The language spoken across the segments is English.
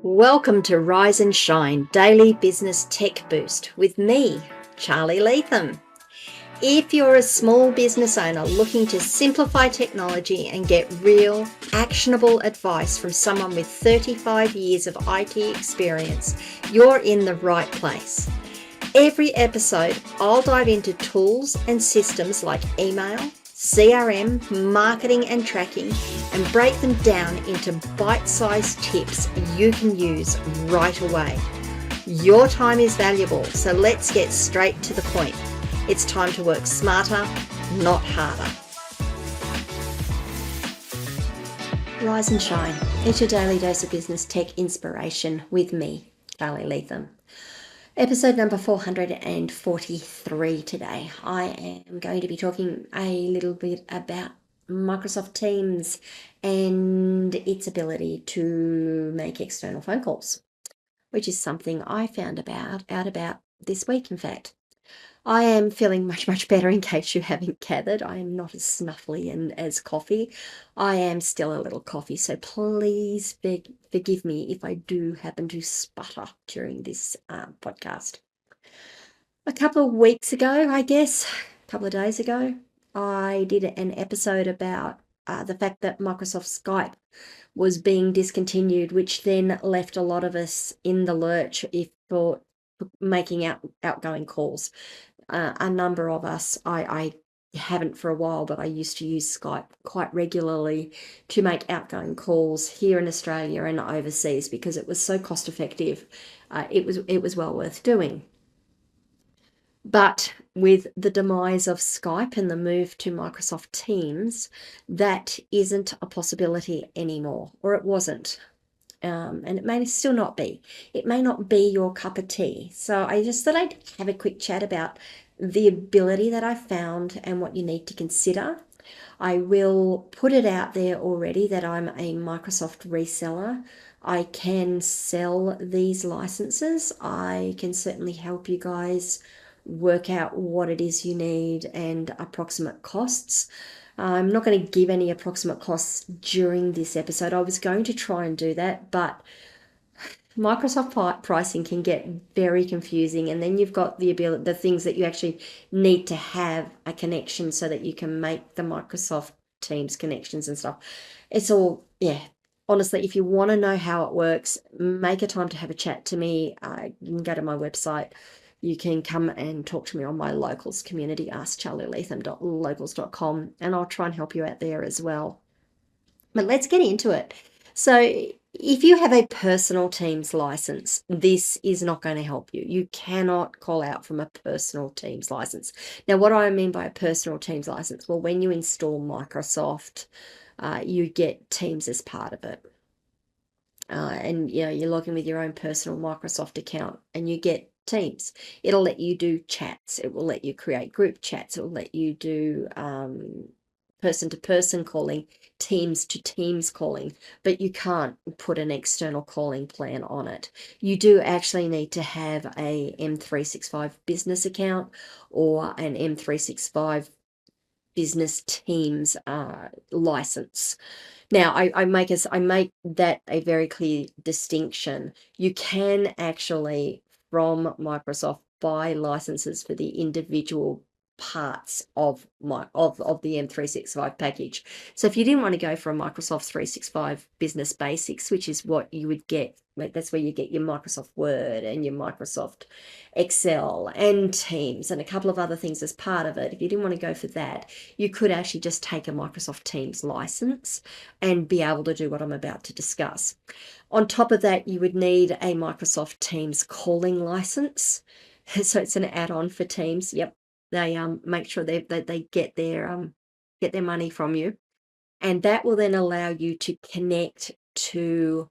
Welcome to Rise and Shine Daily Business Tech Boost with me, Charlie Latham. If you're a small business owner looking to simplify technology and get real, actionable advice from someone with 35 years of IT experience, you're in the right place. Every episode, I'll dive into tools and systems like email, CRM, marketing and tracking, and break them down into bite-sized tips you can use right away. Your time is valuable, so let's get straight to the point. It's time to work smarter, not harder. Rise and Shine. It's your daily dose of business tech inspiration with me, Charlie Latham. Episode number 443 today. I am going to be talking a little bit about Microsoft Teams and its ability to make external phone calls, which is something I found out about this week, in fact. I am feeling much better, in case you haven't gathered. I am not as snuffly and as coffee. I am still a little coffee, so please forgive me if I do happen to sputter during this podcast. A couple of weeks ago, I guess, a couple of days ago, I did an episode about the fact that Microsoft Skype was being discontinued, which then left a lot of us in the lurch for making outgoing calls. A number of us, I haven't for a while, but I used to use Skype quite regularly to make outgoing calls here in Australia and overseas because it was so cost effective. It was well worth doing. But with the demise of Skype and the move to Microsoft Teams, that isn't a possibility anymore, or it wasn't. And it may still not be. It may not be your cup of tea. So I just thought I'd have a quick chat about the ability that I found and what you need to consider. I will put it out there already that I'm a Microsoft reseller. I can sell these licenses. I can certainly help you guys work out what it is you need and approximate costs. I'm not going to give any approximate costs during this episode. I was going to try and do that, but Microsoft pricing can get very confusing, and then you've got the things that you actually need to have a connection so that you can make the Microsoft Teams connections and stuff. It's all, yeah. Honestly, if you want to know how it works, make a time to have a chat to me. You can go to my website. You can come and talk to me on my locals community, askcharlielatham.locals.com, and I'll try and help you out there as well. But let's get into it. So if you have a personal Teams license, this is not going to help you. You cannot call out from a personal Teams license. Now, what do I mean by a personal Teams license? Well, when you install Microsoft, you get Teams as part of it. And you log in with your own personal Microsoft account and you get Teams. It'll let you do chats. It will let you create group chats. It will let you do person-to-person calling, Teams-to-Teams calling, but you can't put an external calling plan on it. You do actually need to have a M365 business account or an M365 business Teams license. Now, I make that a very clear distinction. You can actually, from Microsoft, buy licenses for the individual parts of the M365 package. So if you didn't want to go for a Microsoft 365 Business Basics, which is what you would get, that's where you get your Microsoft Word and your Microsoft Excel and Teams and a couple of other things as part of it. If you didn't want to go for that, you could actually just take a Microsoft Teams license and be able to do what I'm about to discuss. On top of that, you would need a Microsoft Teams calling license. So it's an add-on for Teams. Yep. They make sure they get their money from you, and that will then allow you to connect to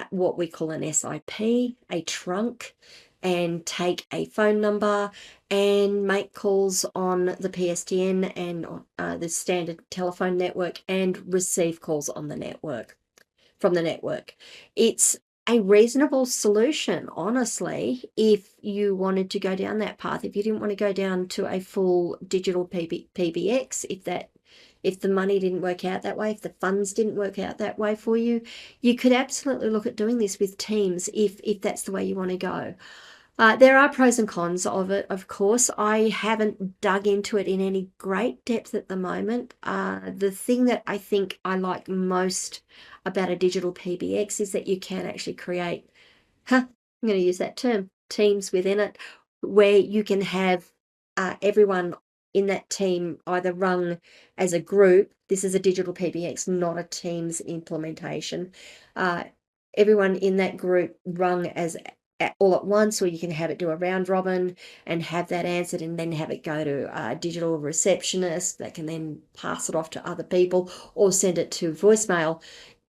what we call an SIP, a trunk, and take a phone number and make calls on the PSTN and the standard telephone network and receive calls on the network from the network. It's a reasonable solution, honestly, if you wanted to go down that path. If you didn't want to go down to a full digital PBX, if that if the money didn't work out that way, if the funds didn't work out that way for you, you could absolutely look at doing this with teams if that's the way you want to go. There are pros and cons of it, of course. I haven't dug into it in any great depth at the moment. The thing that I think I like most about a digital PBX is that you can actually create, I'm going to use that term, teams within it, where you can have everyone in that team either run as a group. This is a digital PBX, not a Teams implementation. Everyone in that group run as all at once, or you can have it do a round robin and have that answered and then have it go to a digital receptionist that can then pass it off to other people or send it to voicemail.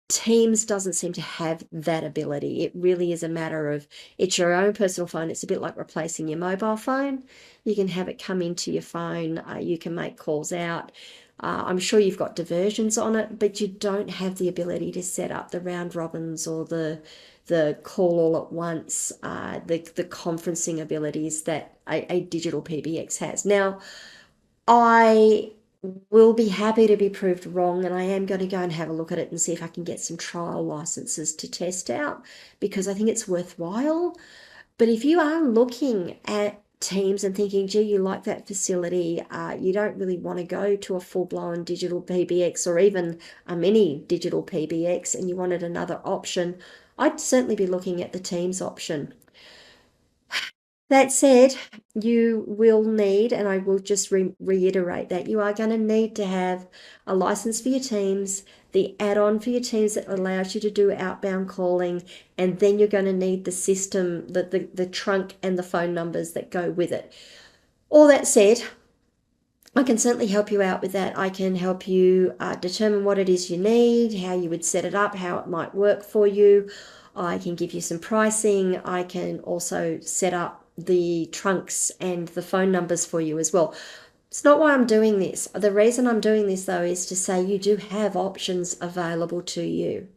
Teams doesn't seem to have that ability. It really is a matter of, it's your own personal phone. It's a bit like replacing your mobile phone. You can have it come into your phone. You can make calls out. I'm sure you've got diversions on it, but you don't have the ability to set up the round robins or the call all at once, the conferencing abilities that a digital PBX has. Now, I will be happy to be proved wrong, and I am going to go and have a look at it and see if I can get some trial licenses to test out, because I think it's worthwhile. But if you are looking at Teams and thinking, gee, you like that facility, you don't really want to go to a full-blown digital PBX or even a mini digital PBX, and you wanted another option, I'd certainly be looking at the Teams option. That said, you will need, and I will just reiterate that, you are going to need to have a license for your Teams, the add-on for your Teams that allows you to do outbound calling, and then you're going to need the system, the trunk and the phone numbers that go with it. All that said, I can certainly help you out with that. I can help you determine what it is you need, how you would set it up, how it might work for you. I can give you some pricing. I can also set up the trunks and the phone numbers for you as well. It's not why I'm doing this. The reason I'm doing this, though, is to say you do have options available to you.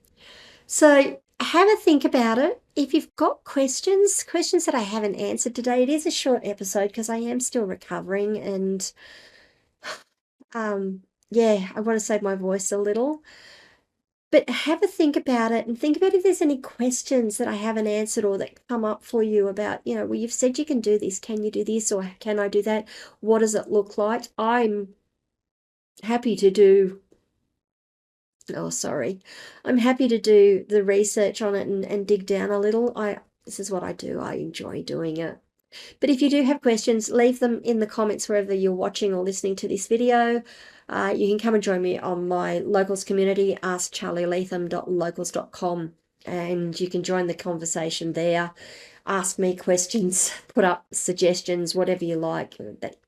So have a think about it. If you've got questions that I haven't answered today, it is a short episode because I am still recovering, and yeah, I want to save my voice a little. But have a think about it and think about if there's any questions that I haven't answered or that come up for you about, well, you've said you can do this. Can you do this, or can I do that? What does it look like? I'm happy to do, I'm happy to do the research on it and dig down a little. This is what I do. I enjoy doing it. But if you do have questions, leave them in the comments wherever you're watching or listening to this video. You can come and join me on my locals community, askcharlieleatham.locals.com, and you can join the conversation there. Ask me questions, put up suggestions, whatever you like.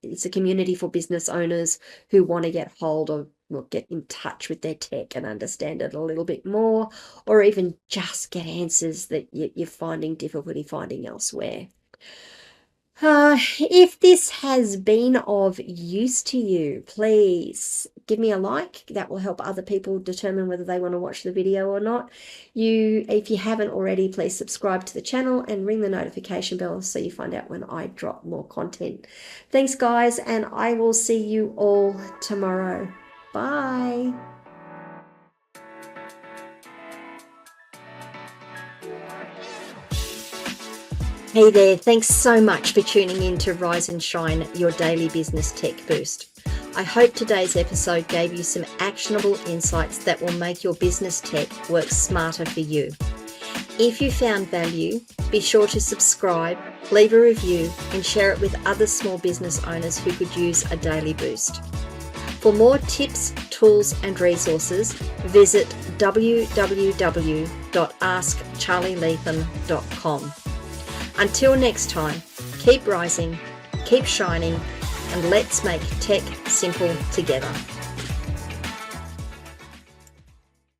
It's a community for business owners who want to get hold of, get in touch with their tech and understand it a little bit more, or even just get answers that you're finding difficulty finding elsewhere. If this has been of use to you, please give me a like. That will help other people determine whether they want to watch the video or not. If you haven't already, please subscribe to the channel and ring the notification bell so you find out when I drop more content. Thanks, guys, and I will see you all tomorrow. Bye. Hey there, thanks so much for tuning in to Rise and Shine, your daily business tech boost. I hope today's episode gave you some actionable insights that will make your business tech work smarter for you. If you found value, be sure to subscribe, leave a review, and share it with other small business owners who could use a daily boost. For more tips, tools, and resources, visit www.askcharlieleatham.com. Until next time, keep rising, keep shining, and let's make tech simple together.